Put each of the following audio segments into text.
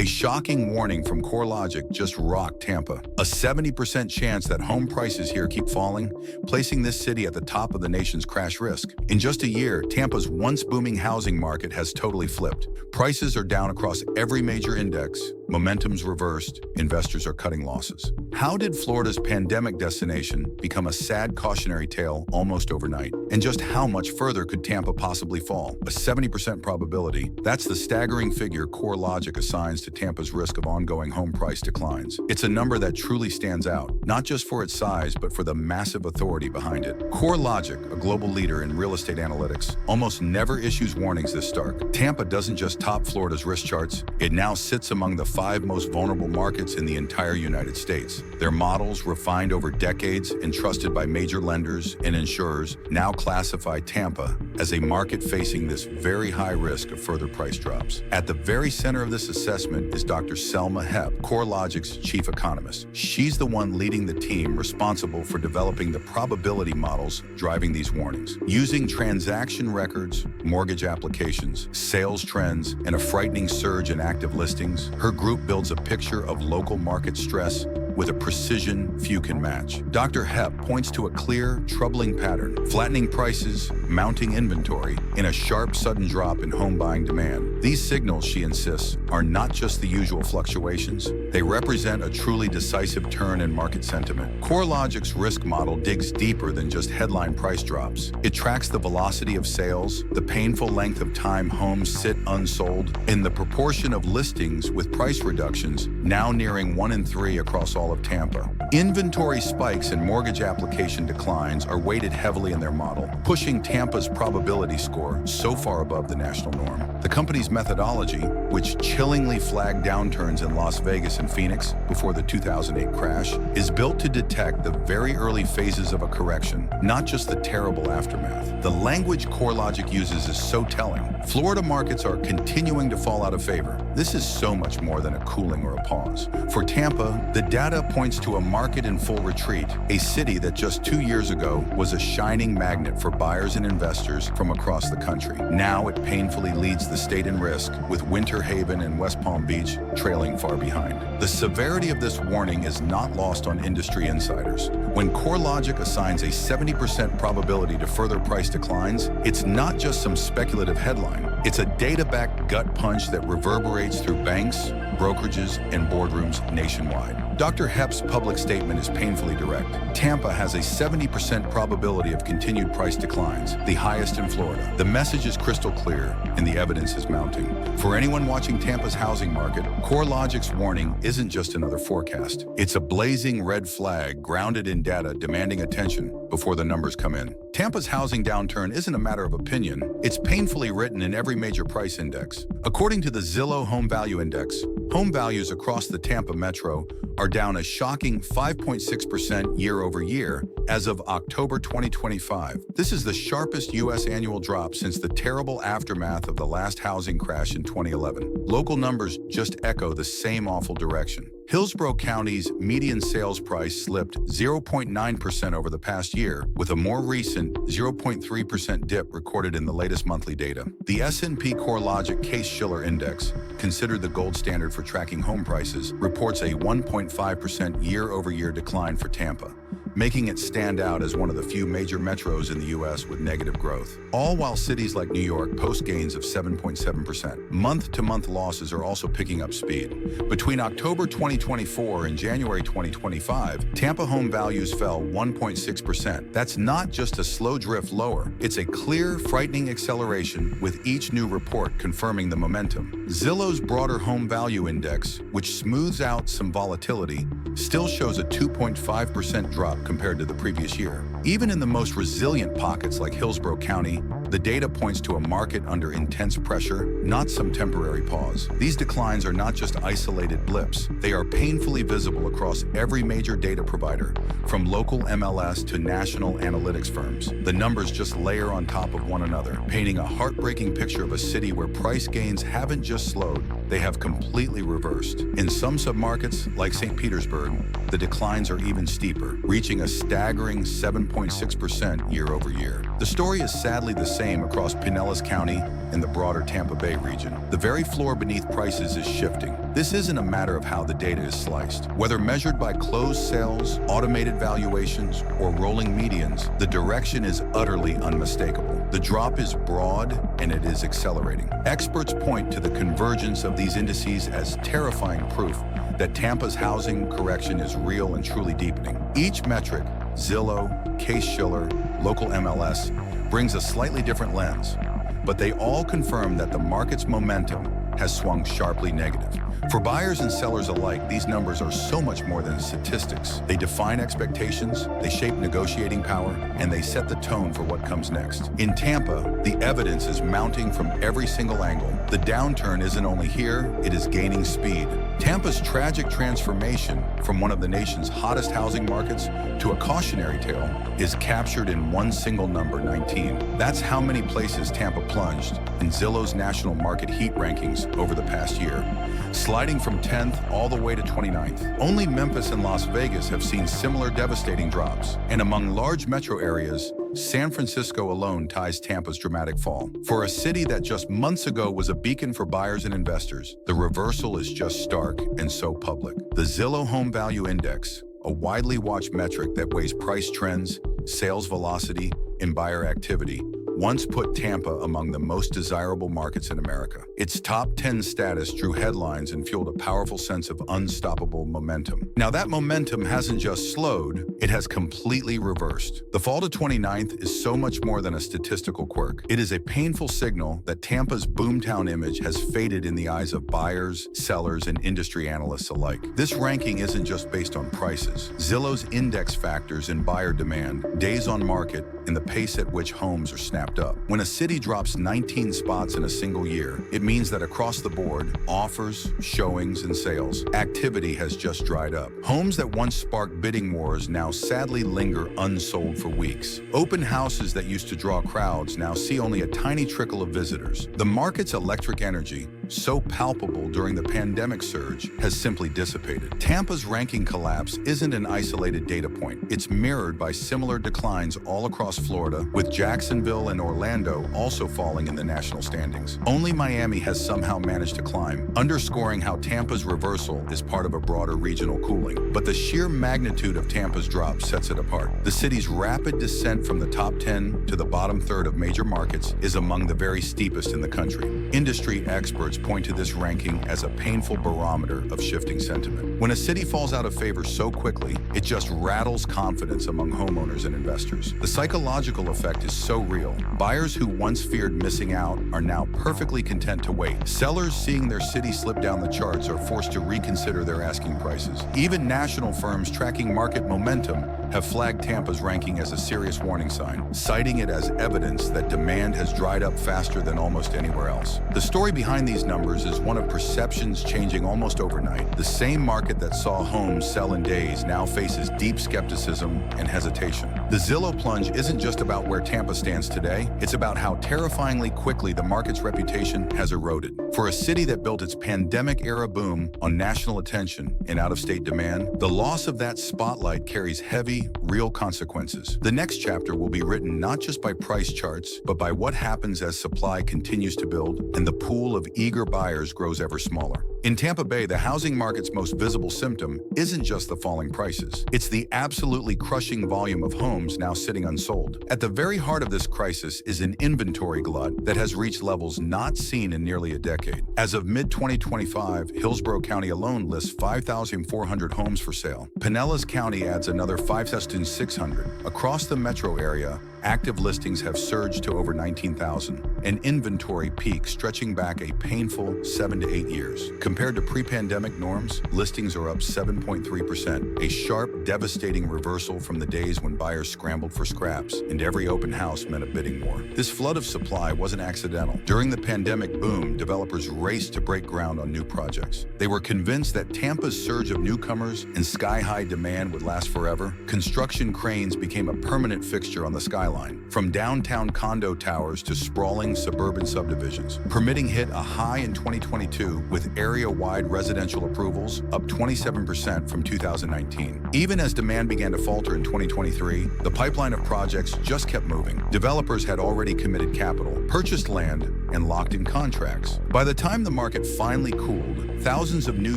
A shocking warning from CoreLogic just rocked Tampa. A 70% chance that home prices here keep falling, placing this city at the top of the nation's crash risk. In just a year, Tampa's once booming housing market has totally flipped. Prices are down across every major index, momentum's reversed, investors are cutting losses. How did Florida's pandemic destination become a sad cautionary tale almost overnight? And just how much further could Tampa possibly fall? A 70% probability, that's the staggering figure CoreLogic assigns to Tampa's risk of ongoing home price declines. It's a number that truly stands out, not just for its size, but for the massive authority behind it. CoreLogic, a global leader in real estate analytics, almost never issues warnings this stark. Tampa doesn't just top Florida's risk charts, it now sits among the 5 most vulnerable markets in the entire United States. Their models, refined over decades and trusted by major lenders and insurers, now classify Tampa as a market facing this very high risk of further price drops. At the very center of this assessment is Dr. Selma Hepp, CoreLogic's chief economist. She's the one leading the team responsible for developing the probability models driving these warnings. Using transaction records, mortgage applications, sales trends, and a frightening surge in active listings, her group builds a picture of local market stress with a precision few can match. Dr. Hepp points to a clear, troubling pattern: flattening prices, mounting inventory, and a sharp, sudden drop in home buying demand. These signals, she insists, are not just the usual fluctuations. They represent a truly decisive turn in market sentiment. CoreLogic's risk model digs deeper than just headline price drops. It tracks the velocity of sales, the painful length of time homes sit unsold, and the proportion of listings with price reductions, now nearing 1 in 3 across all of Tampa. Inventory spikes and mortgage application declines are weighted heavily in their model, pushing Tampa's probability score so far above the national norm. The company's methodology, which chillingly flagged downturns in Las Vegas and Phoenix before the 2008 crash, is built to detect the very early phases of a correction, not just the terrible aftermath. The language CoreLogic uses is so telling. Florida markets are continuing to fall out of favor. This is so much more than a cooling or a pause. For Tampa, the data points to a market in full retreat, a city that just 2 years ago was a shining magnet for buyers and investors from across the country. Now it painfully leads the state in risk, with Winter Haven and West Palm Beach trailing far behind. The severity of this warning is not lost on industry insiders. When CoreLogic assigns a 70% probability to further price declines, it's not just some speculative headline. It's a data-backed gut punch that reverberates through banks, brokerages, and boardrooms nationwide. Dr. Hepp's public statement is painfully direct. Tampa has a 70% probability of continued price declines, the highest in Florida. The message is crystal clear, and the evidence is mounting. For anyone watching Tampa's housing market, CoreLogic's warning isn't just another forecast. It's a blazing red flag grounded in data demanding attention before the numbers come in. Tampa's housing downturn isn't a matter of opinion. It's painfully written in every major price index. According to the Zillow Home Value Index, home values across the Tampa metro are down a shocking 5.6% year over year as of October 2025. This is the sharpest U.S. annual drop since the terrible aftermath of the last housing crash in 2011. Local numbers just echo the same awful direction. Hillsborough County's median sales price slipped 0.9% over the past year, with a more recent 0.3% dip recorded in the latest monthly data. The S&P CoreLogic Case-Shiller Index, considered the gold standard for tracking home prices, reports a 1.5% year-over-year decline for Tampa, making it stand out as one of the few major metros in the U.S. with negative growth. All while cities like New York post gains of 7.7%. Month-to-month losses are also picking up speed. Between October 2024 and January 2025, Tampa home values fell 1.6%. That's not just a slow drift lower, it's a clear, frightening acceleration, with each new report confirming the momentum. Zillow's broader home value index, which smooths out some volatility, still shows a 2.5% drop compared to the previous year. Even in the most resilient pockets like Hillsborough County, the data points to a market under intense pressure, not some temporary pause. These declines are not just isolated blips. They are painfully visible across every major data provider, from local MLS to national analytics firms. The numbers just layer on top of one another, painting a heartbreaking picture of a city where price gains haven't just slowed, they have completely reversed. In some submarkets, like St. Petersburg, the declines are even steeper, reaching a staggering 7.6% year over year. The story is sadly the same across Pinellas County and the broader Tampa Bay region. The very floor beneath prices is shifting. This isn't a matter of how the data is sliced. Whether measured by closed sales, automated valuations, or rolling medians, the direction is utterly unmistakable. The drop is broad and it is accelerating. Experts point to the convergence of these indices as terrifying proof that Tampa's housing correction is real and truly deepening. Each metric, Zillow, Case-Shiller, local MLS, brings a slightly different lens, but they all confirm that the market's momentum has swung sharply negative. For buyers and sellers alike, these numbers are so much more than statistics. They define expectations, they shape negotiating power, and they set the tone for what comes next. In Tampa, the evidence is mounting from every single angle. The downturn isn't only here, it is gaining speed. Tampa's tragic transformation from one of the nation's hottest housing markets to a cautionary tale is captured in one single number, 19. That's how many places Tampa plunged in Zillow's national market heat rankings over the past year, sliding from 10th all the way to 29th. Only Memphis and Las Vegas have seen similar devastating drops. And among large metro areas, San Francisco alone ties Tampa's dramatic fall. For a city that just months ago was a beacon for buyers and investors, the reversal is just stark and so public. The Zillow Home Value Index, a widely watched metric that weighs price trends, sales velocity, and buyer activity, once put Tampa among the most desirable markets in America. Its top 10 status drew headlines and fueled a powerful sense of unstoppable momentum. Now that momentum hasn't just slowed, it has completely reversed. The fall to 29th is so much more than a statistical quirk. It is a painful signal that Tampa's boomtown image has faded in the eyes of buyers, sellers, and industry analysts alike. This ranking isn't just based on prices. Zillow's index factors in buyer demand, days on market, and the pace at which homes are snapped up. When a city drops 19 spots in a single year, it means that across the board, offers, showings, and sales, activity has just dried up. Homes that once sparked bidding wars now sadly linger unsold for weeks. Open houses that used to draw crowds now see only a tiny trickle of visitors. The market's electric energy, so palpable during the pandemic surge, has simply dissipated. Tampa's ranking collapse isn't an isolated data point. It's mirrored by similar declines all across Florida, with Jacksonville and Orlando also falling in the national standings. Only Miami has somehow managed to climb, underscoring how Tampa's reversal is part of a broader regional cooling. But the sheer magnitude of Tampa's drop sets it apart. The city's rapid descent from the top 10 to the bottom third of major markets is among the very steepest in the country. Industry experts point to this ranking as a painful barometer of shifting sentiment. When a city falls out of favor so quickly, it just rattles confidence among homeowners and investors. The psychological effect is so real. Buyers who once feared missing out are now perfectly content to wait. Sellers seeing their city slip down the charts are forced to reconsider their asking prices. Even national firms tracking market momentum have flagged Tampa's ranking as a serious warning sign, citing it as evidence that demand has dried up faster than almost anywhere else. The story behind these numbers is one of perceptions changing almost overnight. The same market that saw homes sell in days now faces deep skepticism and hesitation. The Zillow plunge isn't just about where Tampa stands today, it's about how terrifyingly quickly the market's reputation has eroded. For a city that built its pandemic-era boom on national attention and out-of-state demand, the loss of that spotlight carries heavy, real consequences. The next chapter will be written not just by price charts, but by what happens as supply continues to build and the pool of eager buyers grows ever smaller. In Tampa Bay, the housing market's most visible symptom isn't just the falling prices. It's the absolutely crushing volume of homes now sitting unsold. At the very heart of this crisis is an inventory glut that has reached levels not seen in nearly a decade. As of mid-2025, Hillsborough County alone lists 5,400 homes for sale. Pinellas County adds another 5,600. Across the metro area, active listings have surged to over 19,000, an inventory peak stretching back a painful 7 to 8 years. Compared to pre-pandemic norms, listings are up 7.3%, a sharp, devastating reversal from the days when buyers scrambled for scraps and every open house meant a bidding war. This flood of supply wasn't accidental. During the pandemic boom, developers raced to break ground on new projects. They were convinced that Tampa's surge of newcomers and sky-high demand would last forever. Construction cranes became a permanent fixture on the skyline. From downtown condo towers to sprawling suburban subdivisions. Permitting hit a high in 2022 with area-wide residential approvals up 27% from 2019. Even Even as demand began to falter in 2023, the pipeline of projects just kept moving. Developers had already committed capital, purchased land, and locked in contracts. By the time the market finally cooled, thousands of new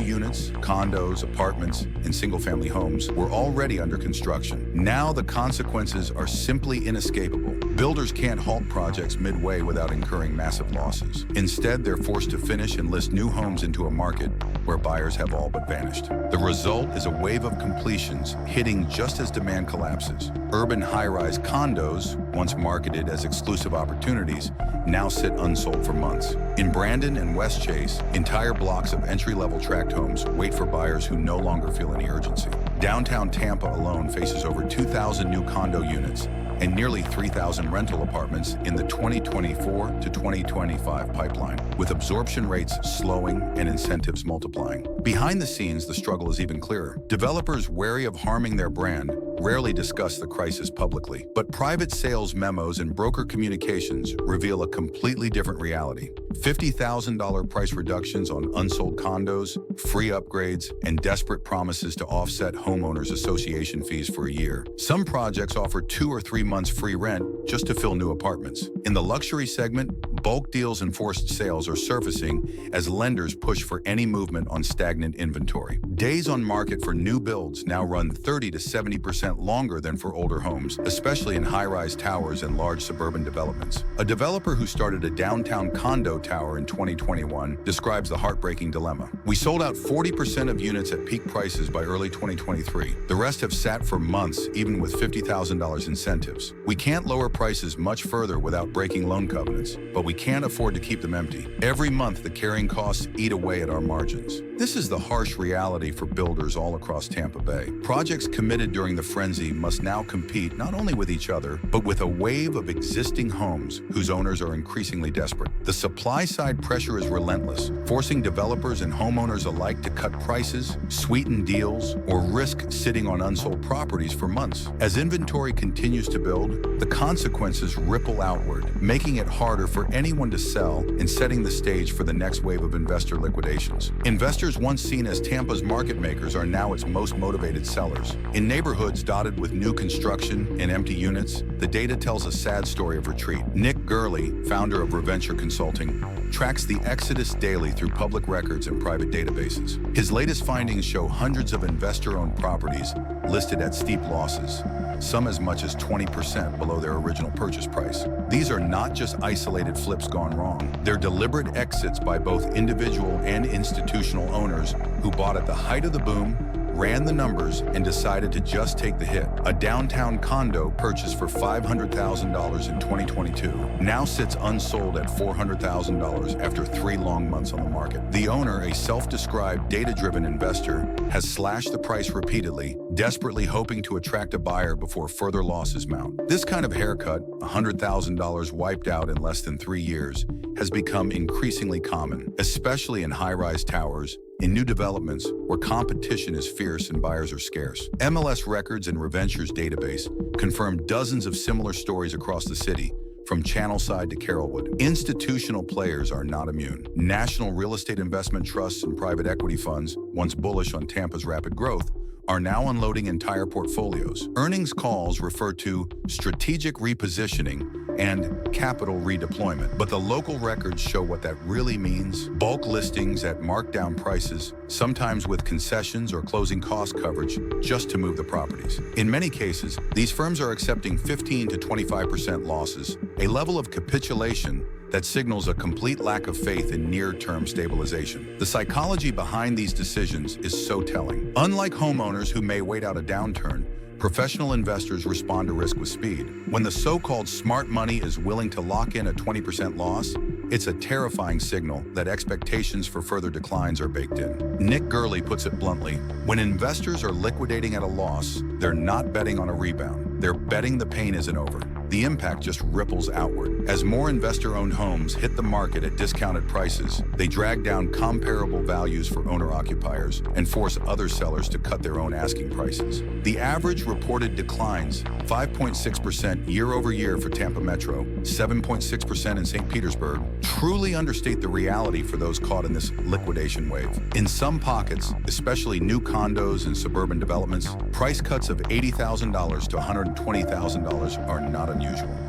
units, condos, apartments, and single-family homes were already under construction. Now the consequences are simply inescapable. Builders can't halt projects midway without incurring massive losses. Instead, they're forced to finish and list new homes into a market where buyers have all but vanished. The result is a wave of completions hitting just as demand collapses. Urban high-rise condos, once marketed as exclusive opportunities, now sit unsold for months. In Brandon and Westchase, entire blocks of entry-level tract homes wait for buyers who no longer feel any urgency. Downtown Tampa alone faces over 2,000 new condo units and nearly 3,000 rental apartments in the 2024 to 2025 pipeline, with absorption rates slowing and incentives multiplying. Behind the scenes, the struggle is even clearer. Developers wary of harming their brand rarely discuss the crisis publicly, but private sales memos and broker communications reveal a completely different reality. $50,000 price reductions on unsold condos, free upgrades, and desperate promises to offset homeowners association fees for a year. Some projects offer 2 or 3 months free rent just to fill new apartments. In the luxury segment, bulk deals and forced sales are surfacing as lenders push for any movement on stagnant inventory. Days on market for new builds now run 30 to 70% longer than for older homes, especially in high-rise towers and large suburban developments. A developer who started a downtown condo tower in 2021 describes the heartbreaking dilemma. "We sold out 40% of units at peak prices by early 2023. The rest have sat for months, even with $50,000 incentives. We can't lower prices much further without breaking loan covenants, but we can't afford to keep them empty. Every month, the carrying costs eat away at our margins." This is the harsh reality for builders all across Tampa Bay. Projects committed during the frenzy must now compete not only with each other, but with a wave of existing homes whose owners are increasingly desperate. The supply-side pressure is relentless, forcing developers and homeowners alike to cut prices, sweeten deals, or risk sitting on unsold properties for months. As inventory continues to build, the consequences ripple outward, making it harder for anyone to sell and setting the stage for the next wave of investor liquidations. Investors once seen as Tampa's market makers are now its most motivated sellers. In neighborhoods dotted with new construction and empty units, the data tells a sad story of retreat. Nick Gurley, founder of Reventure Consulting, tracks the exodus daily through public records and private databases. His latest findings show hundreds of investor-owned properties listed at steep losses, some as much as 20% below their original purchase price. These are not just isolated flips gone wrong. They're deliberate exits by both individual and institutional owners who bought at the height of the boom, ran the numbers, and decided to just take the hit. A downtown condo purchased for $500,000 in 2022 now sits unsold at $400,000 after 3 long months on the market. The owner, a self-described data-driven investor, has slashed the price repeatedly, desperately hoping to attract a buyer before further losses mount. This kind of haircut, $100,000 wiped out in less than 3 years, has become increasingly common, especially in high-rise towers, in new developments where competition is fierce and buyers are scarce. MLS Records and Reventure's database confirm dozens of similar stories across the city, from Channelside to Carrollwood. Institutional players are not immune. National real estate investment trusts and private equity funds, once bullish on Tampa's rapid growth, are now unloading entire portfolios. Earnings calls refer to strategic repositioning and capital redeployment, but the local records show what that really means. Bulk listings at markdown prices, sometimes with concessions or closing cost coverage just to move the properties. In many cases, these firms are accepting 15 to 25% losses, a level of capitulation that signals a complete lack of faith in near-term stabilization. The psychology behind these decisions is so telling. Unlike homeowners who may wait out a downturn, professional investors respond to risk with speed. When the so-called smart money is willing to lock in a 20% loss, it's a terrifying signal that expectations for further declines are baked in. Nick Gurley puts it bluntly, when investors are liquidating at a loss, they're not betting on a rebound. They're betting the pain isn't over. the impact just ripples outward. As more investor-owned homes hit the market at discounted prices, they drag down comparable values for owner-occupiers and force other sellers to cut their own asking prices. The average reported declines 5.6% year-over-year for Tampa Metro, 7.6% in St. Petersburg, truly understate the reality for those caught in this liquidation wave. In some pockets, especially new condos and suburban developments, price cuts of $80,000 to $120,000 are not unusual.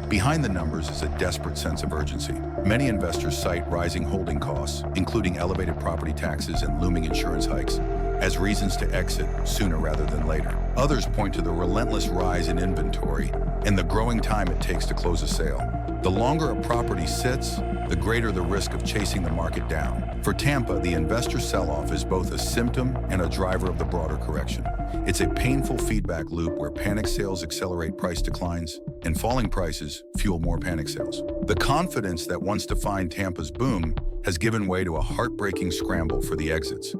Behind the numbers is a desperate sense of urgency. Many investors cite rising holding costs, including elevated property taxes and looming insurance hikes, as reasons to exit sooner rather than later. Others point to the relentless rise in inventory and the growing time it takes to close a sale. The longer a property sits, the greater the risk of chasing the market down. For Tampa, the investor sell-off is both a symptom and a driver of the broader correction. It's a painful feedback loop where panic sales accelerate price declines, and falling prices fuel more panic sales. The confidence that once defined Tampa's boom has given way to a heartbreaking scramble for the exits.